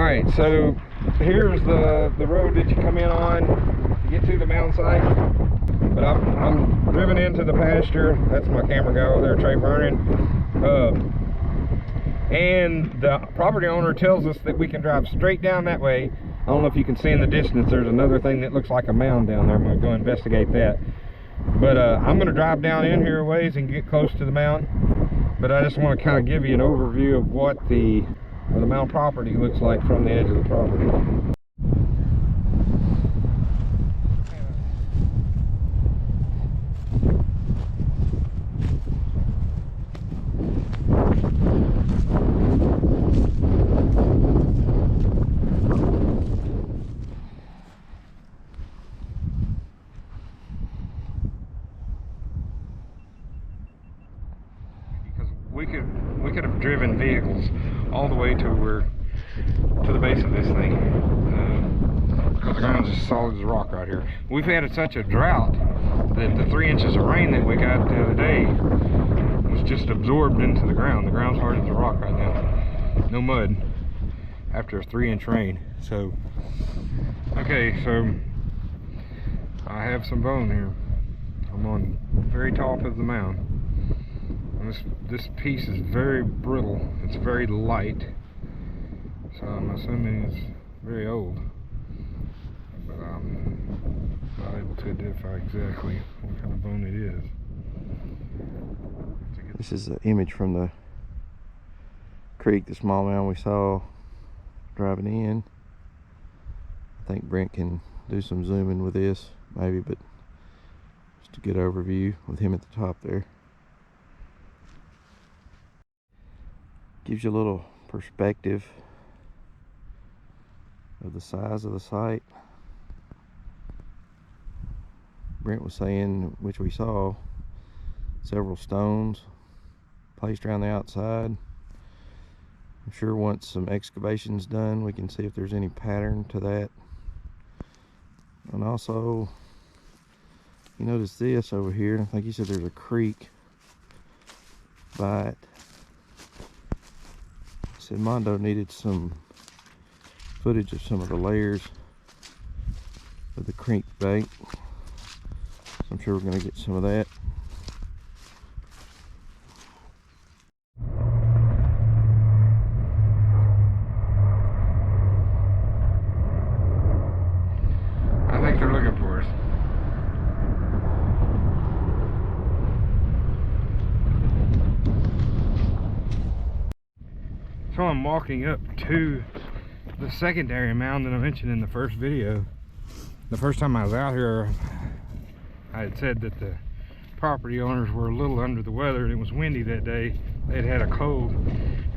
Alright, so here's the road that you come in on to get to the mound site. But I'm driven into the pasture. That's my camera guy over there, Trey Vernon. And the property owner tells us that we can drive straight down that way. I don't know if you can see in the distance, there's another thing that looks like a mound down there. I'm going to go investigate that. But I'm going to drive down in here a ways and get close to the mound. But I just want to kind of give you an overview of what the mound property looks like from the edge of the property. We could have driven vehicles all the way to the base of this thing, because the ground's as solid as a rock right here. We've had such a drought that the 3 inches of rain that we got the other day was just absorbed into the ground. The ground's hard as a rock right now. No mud after a 3-inch rain. So, okay, so I have some bone here. I'm on the very top of the mound. This piece is very brittle. It's very light, so I'm assuming it's very old, but I'm not able to identify exactly what kind of bone it is. This is an image from the creek, the small mound we saw driving in. I think Brent can do some zooming with this maybe, but just a good overview with him at the top there. Gives you a little perspective of the size of the site. Brent was saying, which we saw, several stones placed around the outside. I'm sure once some excavation's done, we can see if there's any pattern to that. And also, you notice this over here, I think he said there's a creek by it. Said Mondo needed some footage of some of the layers of the creek bank, so I'm sure we're going to get some of that. I think they're looking for us. So I'm walking up to the secondary mound that I mentioned in the first video. The first time I was out here, I had said that the property owners were a little under the weather and it was windy that day. They had a cold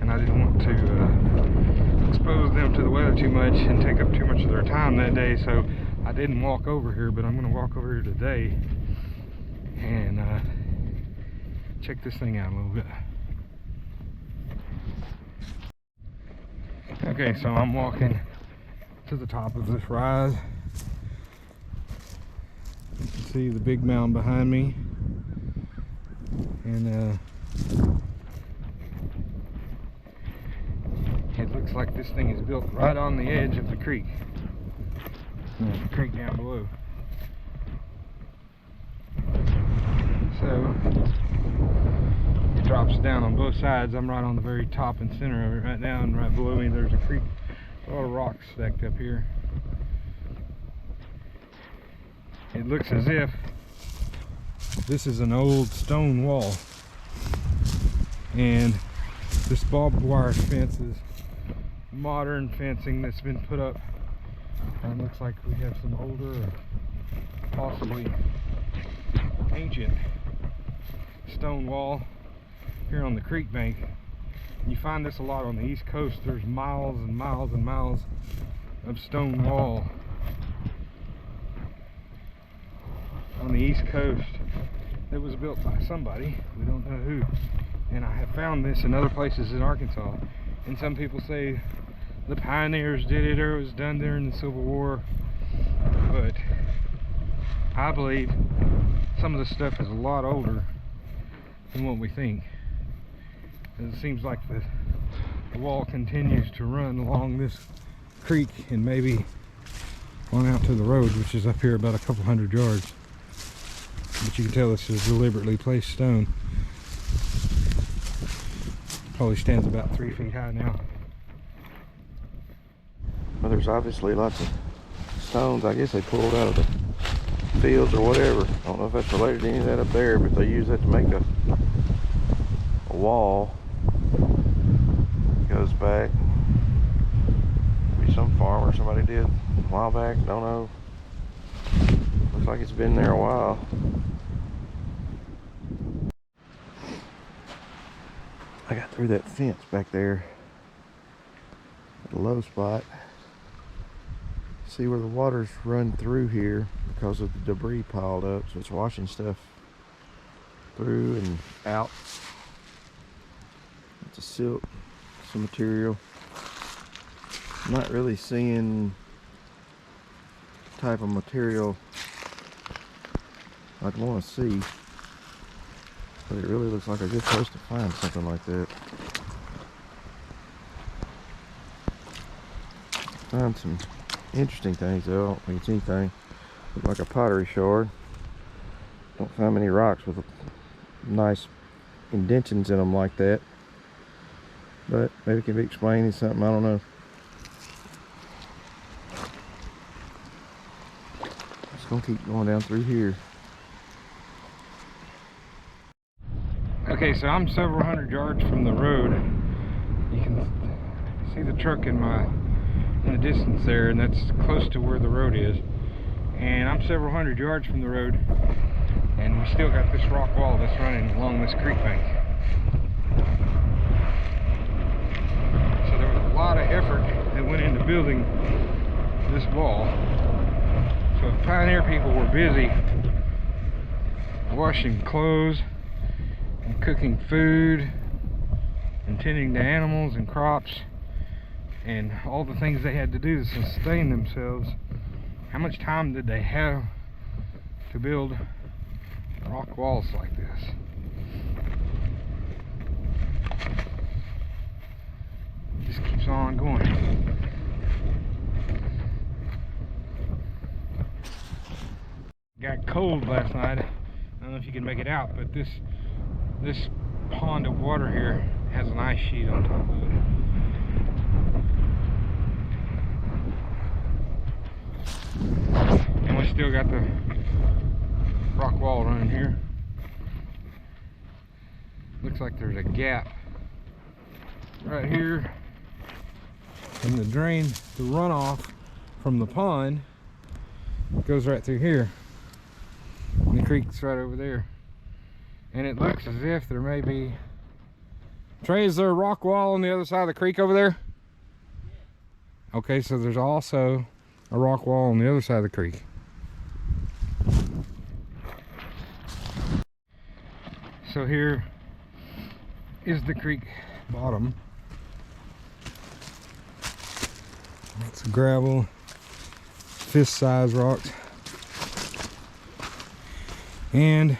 and I didn't want to expose them to the weather too much and take up too much of their time that day, so I didn't walk over here, but I'm going to walk over here today and check this thing out a little bit. Okay, so I'm walking to the top of this rise. You can see the big mound behind me, and it looks like this thing is built right on the edge of the creek. There's the creek down below. So it drops down on both sides. I'm right on the very top and center of it right now, and right below me there's a creek. A lot of rocks stacked up here. It looks as if this is an old stone wall, and this barbed wire fence is modern fencing that's been put up, and it looks like we have some older or possibly ancient stone wall here on the creek bank. You find this a lot on the East Coast. There's miles and miles and miles of stone wall on the East Coast that was built by somebody, we don't know who. And I have found this in other places in Arkansas, and some people say the pioneers did it or it was done during the Civil War, but I believe some of the stuff is a lot older than what we think. It seems like the wall continues to run along this creek and maybe on out to the road, which is up here about a couple hundred yards. But you can tell this is deliberately placed stone. Probably stands about 3 feet high now. Well, there's obviously lots of stones. I guess they pulled out of the fields or whatever. I don't know if that's related to any of that up there, but they use that to make a wall. Goes back. Maybe some farmer, somebody did a while back. Don't know. Looks like it's been there a while. I got through that fence back there at the low spot. See where the water's run through here because of the debris piled up, so it's washing stuff through and out. It's a silt, some material. I'm not really seeing type of material I'd want to see, but it really looks like a good place to find something like that. Find some interesting things though. I don't think it's anything. Look like a pottery shard. Don't find many rocks with nice indentions in them like that, but maybe it can be explained as something, I don't know. Just gonna keep going down through here. Okay, so I'm several hundred yards from the road. You can see the truck in the distance there, and that's close to where the road is. And I'm several hundred yards from the road, and we still got this rock wall that's running along this creek bank. So there was a lot of effort that went into building this wall. So the pioneer people were busy washing clothes and cooking food and tending to animals and crops and all the things they had to do to sustain themselves. How much time did they have to build rock walls like this? It just keeps on going. Got cold last night. I don't know if you can make it out, but this pond of water here has an ice sheet on top of it. And we still got the rock wall running here. Looks like there's a gap right here, and the drain, the runoff from the pond goes right through here, and the creek's right over there. And it looks as if there may be, Trey, is there a rock wall on the other side of the creek over there? Okay, so there's also a rock wall on the other side of the creek. So here is the creek bottom. It's gravel, fist-sized rocks, and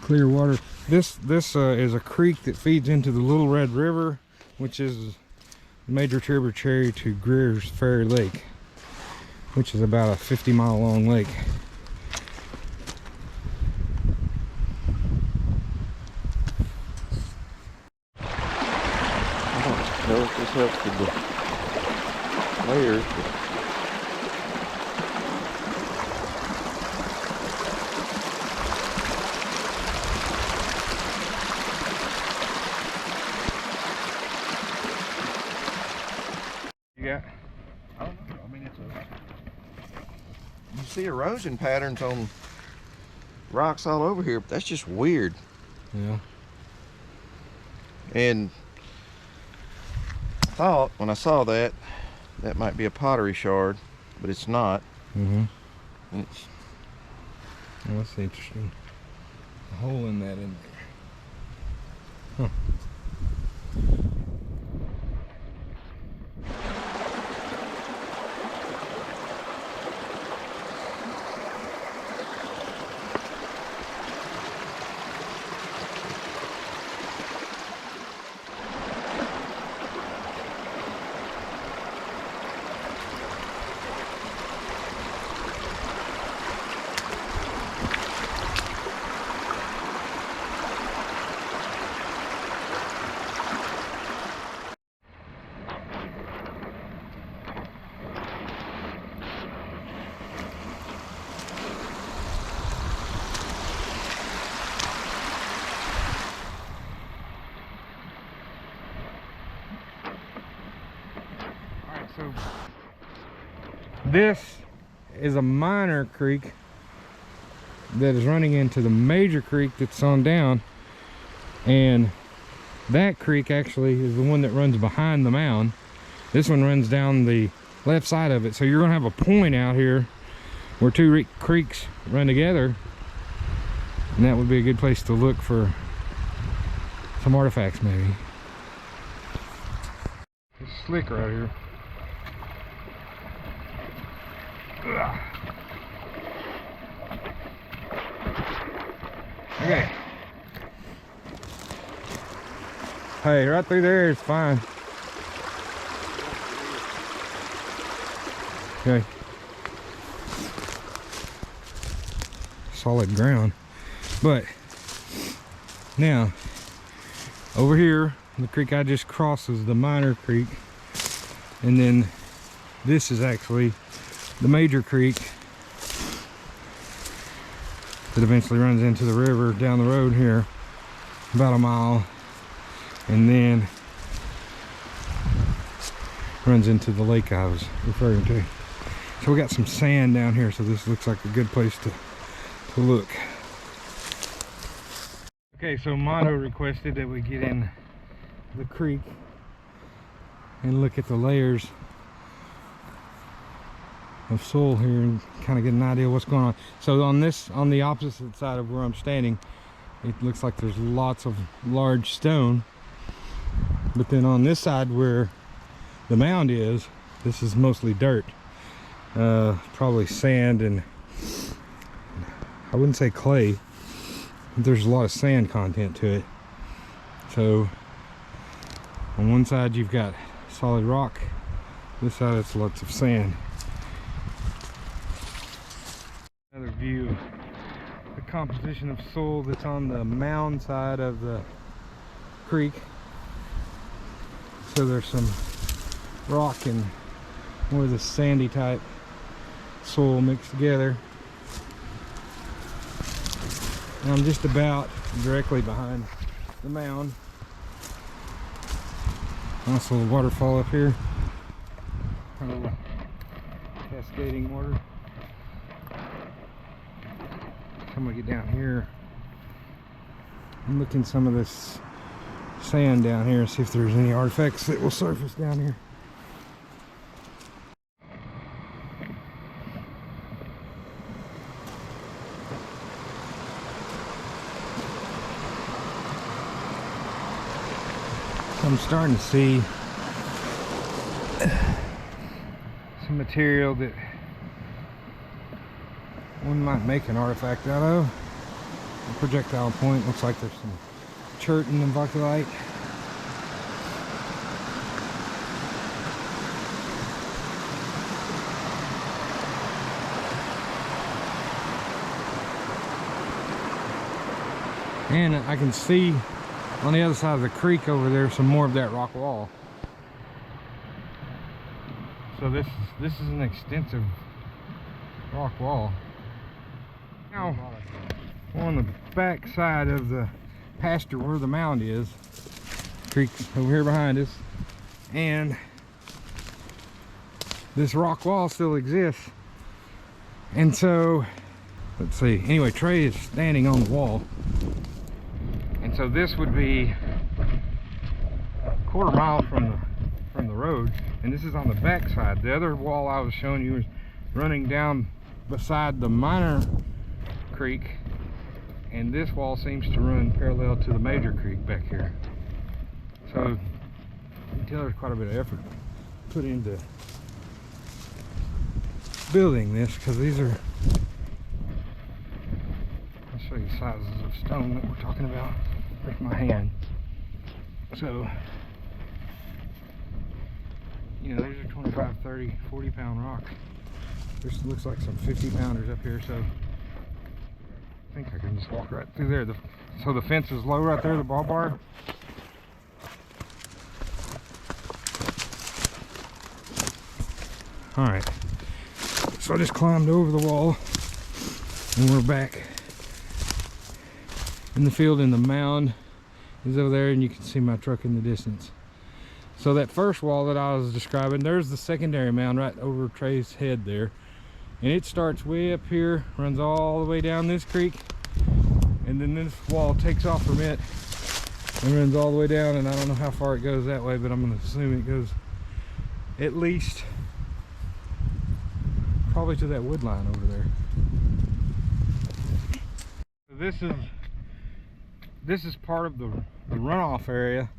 clear water. This is a creek that feeds into the Little Red River, which is a major tributary to Greer's Ferry Lake, which is about a 50-mile long lake. I don't know if this helps with the layers, but Yeah. I don't know. I mean, you see erosion patterns on rocks all over here, but that's just weird. Yeah. And I thought when I saw that might be a pottery shard, but it's not. Mm-hmm. It's, Well, that's interesting. A hole in that in there. Huh. So this is a minor creek that is running into the major creek that's on down, and that creek actually is the one that runs behind the mound. This one runs down the left side of it, so you're gonna have a point out here where two creeks run together, and that would be a good place to look for some artifacts maybe. It's slick right here. Ugh. Okay. Hey, right through there is fine. Okay. Solid ground. But now over here, the creek I just crossed is the minor creek, and then this is actually the major creek that eventually runs into the river down the road here about a mile, and then runs into the lake I was referring to. So we got some sand down here, so this looks like a good place to look. Okay, so Mondo requested that we get in the creek and look at the layers of soil here and kind of get an idea of what's going on. So on the opposite side of where I'm standing, it looks like there's lots of large stone, but then on this side where the mound is, this is mostly dirt, probably sand, and I wouldn't say clay, but there's a lot of sand content to it. So on one side you've got solid rock, this side it's lots of sand. Another view of the composition of soil that's on the mound side of the creek. So there's some rock and more of the sandy type soil mixed together. And I'm just about directly behind the mound. Nice little waterfall up here. A little cascading water. I'm gonna get down here and look in some of this sand down here and see if there's any artifacts that will surface down here. I'm starting to see some material that one might make an artifact out of. A projectile point, looks like there's some chert and invocalite. And I can see on the other side of the creek over there some more of that rock wall. So this is an extensive rock wall. Now, on the back side of the pasture where the mound is, creek's over here behind us, and this rock wall still exists. And so, let's see, anyway, Trey is standing on the wall, and so this would be a quarter mile from the road, and this is on the back side. The other wall I was showing you was running down beside the minor creek, and this wall seems to run parallel to the major creek back here. So you can tell there's quite a bit of effort put into building this, because these are, I'll show you sizes of stone that we're talking about with my hand. So, you know, these are 25, 30, 40 pound rocks. This looks like some 50 pounders up here, so I think I can just walk right through there. So the fence is low right there, the ball bar. All right, so I just climbed over the wall and we're back in the field, and the mound is over there, and you can see my truck in the distance. So that first wall that I was describing, there's the secondary mound right over Trey's head there. And it starts way up here, runs all the way down this creek, and then this wall takes off from it and runs all the way down, and I don't know how far it goes that way, but I'm going to assume it goes at least probably to that wood line over there. This is part of the runoff area.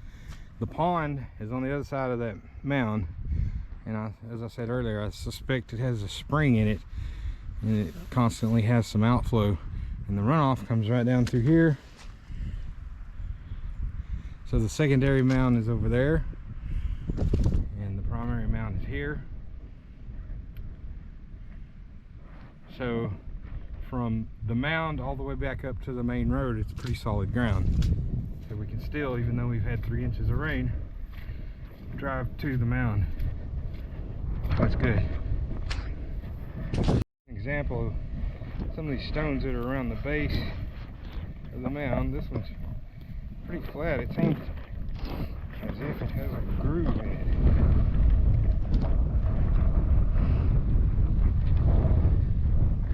The pond is on the other side of that mound, and as I said earlier, I suspect it has a spring in it, and it constantly has some outflow, and the runoff comes right down through here. So the secondary mound is over there, and the primary mound is here. So from the mound all the way back up to the main road, it's pretty solid ground. So we can still, even though we've had 3 inches of rain, drive to the mound. That's good. An example of some of these stones that are around the base of the mound. This one's pretty flat. It seems as if it has a groove in it.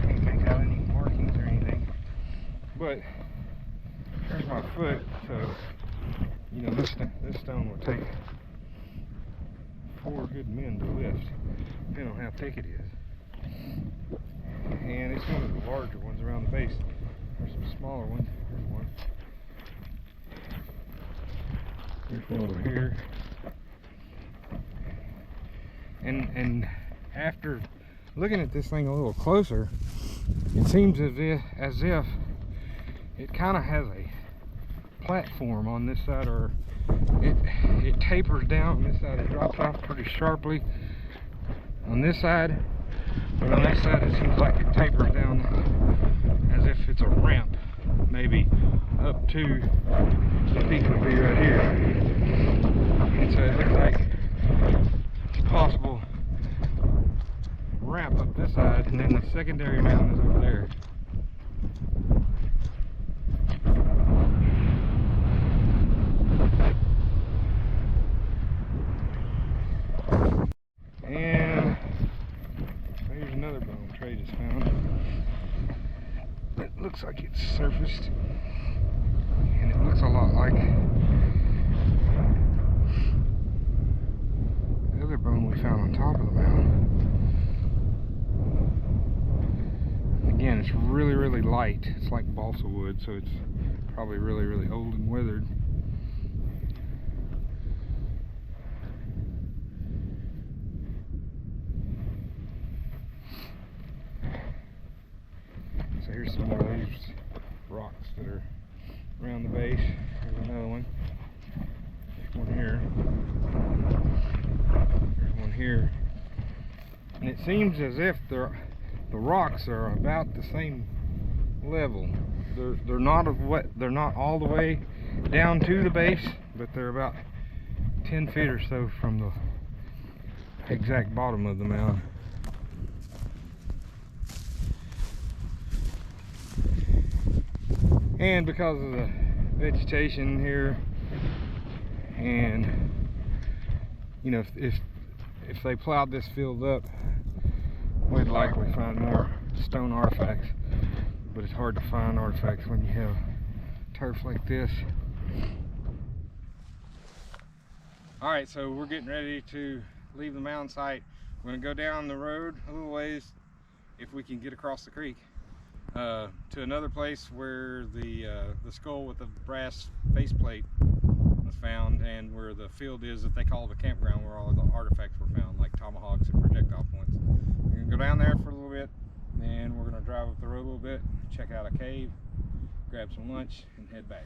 Can't make out any markings or anything. But there's my foot, so you know this stone will take 4 good men to lift, depending on how thick it is. And it's one of the larger ones around the base. There's some smaller ones. There's one. There's one over here. And after looking at this thing a little closer, it seems as if it kind of has a platform on this side, or it tapers down on this side. It drops off pretty sharply on this side, but on that side it seems like it tapers down as if it's a ramp, maybe up to the peak would be right here. And so it looks like it's a possible ramp up this side, and then the secondary mound is over there. And there's another bone Trey just found. It looks like it's surfaced, and it looks a lot like the other bone we found on top of the mound. Again, it's really, really light. It's like balsa wood, so it's probably really, really old and weathered. So here's some more of these rocks that are around the base. Here's another one. There's one here. There's one here. And it seems as if the rocks are about the same level. They're not all the way down to the base, but they're about 10 feet or so from the exact bottom of the mound. And because of the vegetation here, and you know, if they plowed this field up, we'd likely find more stone artifacts. But it's hard to find artifacts when you have turf like this. Alright, so we're getting ready to leave the mound site. We're going to go down the road a little ways, if we can get across the creek, to another place where the skull with the brass faceplate was found, and where the field is that they call the campground, where all the artifacts were found, like tomahawks and projectile points. We're going to go down there for a little bit, then we're going to drive up the road a little bit, check out a cave, grab some lunch, and head back.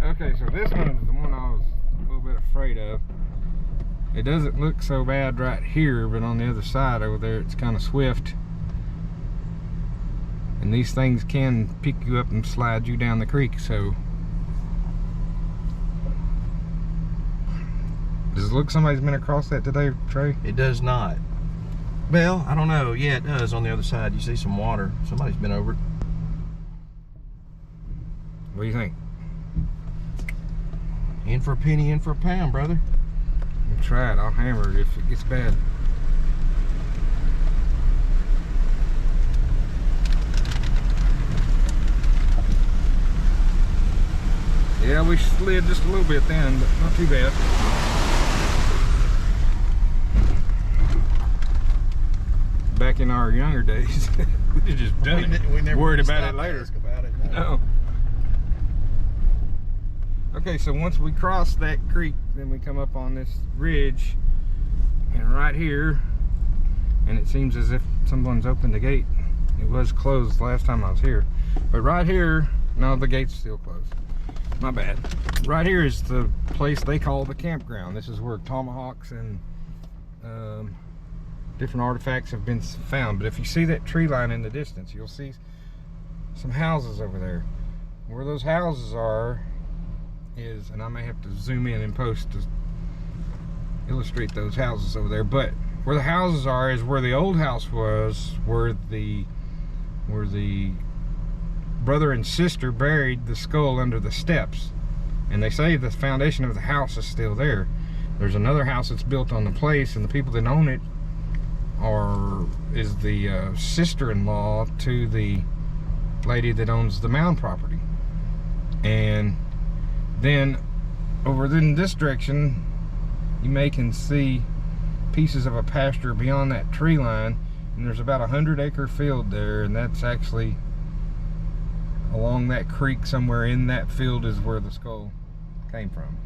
Okay, so this one is the one I was a little bit afraid of. It doesn't look so bad right here, but on the other side over there it's kind of swift. And these things can pick you up and slide you down the creek, so Does it look somebody's been across that today, Trey? It does not. Well, I don't know. Yeah, it does on the other side. You see some water. Somebody's been over it. What do you think? In for a penny, in for a pound, brother. We'll try it. I'll hammer it if it gets bad. Yeah, we slid just a little bit then, but not too bad. Back in our younger days, we just done it. We never worried about stopped it later. to ask about it. No. Okay, so once we cross that creek, then we come up on this ridge, and right here, and it seems as if someone's opened the gate. It was closed last time I was here, but right here, no, the gate's still closed. My bad. Right here is the place they call the campground. This is where tomahawks and different artifacts have been found. But if you see that tree line in the distance, you'll see some houses over there. Where those houses are is, and I may have to zoom in and post to illustrate those houses over there, but where the houses are is where the old house was, where the brother and sister buried the skull under the steps. And they say the foundation of the house is still there. There's another house that's built on the place, and the people that own it is the sister-in-law to the lady that owns the Mound property. And then over in this direction, you can see pieces of a pasture beyond that tree line, and there's about 100-acre field there, and that's actually along that creek somewhere in that field is where the skull came from.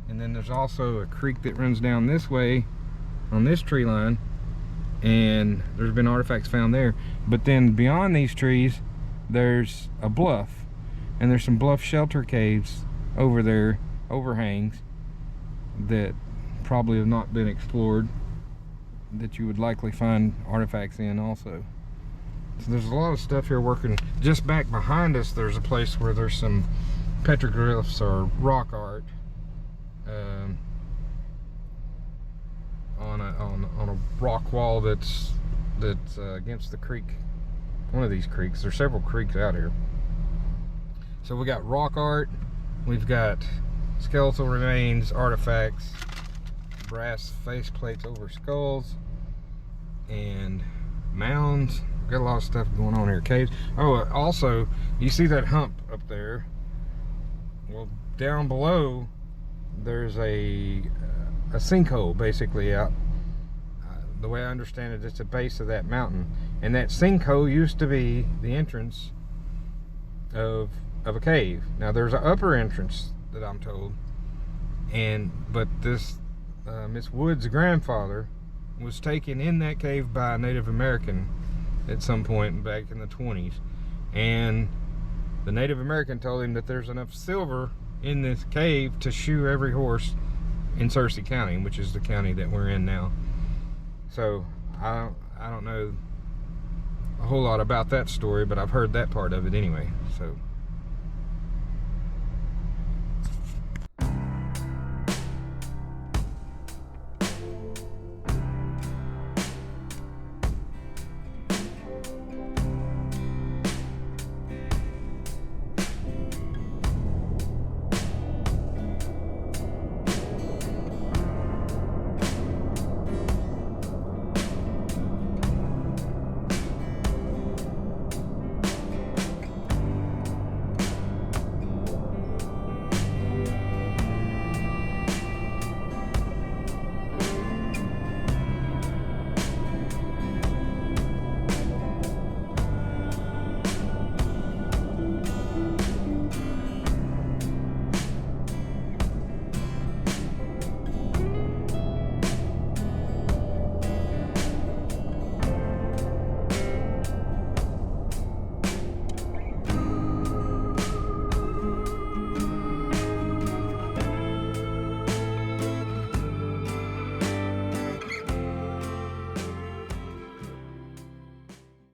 And then there's also a creek that runs down this way on this tree line, and there's been artifacts found there. But then beyond these trees, there's a bluff, and there's some bluff shelter caves over there, overhangs, that probably have not been explored, that you would likely find artifacts in also. So there's a lot of stuff here working. Just back behind us, there's a place where there's some petroglyphs or rock art on a rock wall that's against the creek. One of these creeks. There's several creeks out here. So we got rock art, we've got skeletal remains, artifacts, brass face plates over skulls, and mounds. Got a lot of stuff going on here. Caves. Oh, also, you see that hump up there? Well, down below, there's a sinkhole, basically, out. The way I understand it, it's the base of that mountain. And that sinkhole used to be the entrance of a cave. Now, there's an upper entrance that I'm told. But this, Miss Wood's grandfather was taken in that cave by a Native American at some point back in the 20s, and the Native American told him that there's enough silver in this cave to shoe every horse in Searcy County, which is the county that we're in now. So I don't know a whole lot about that story, but I've heard that part of it anyway. So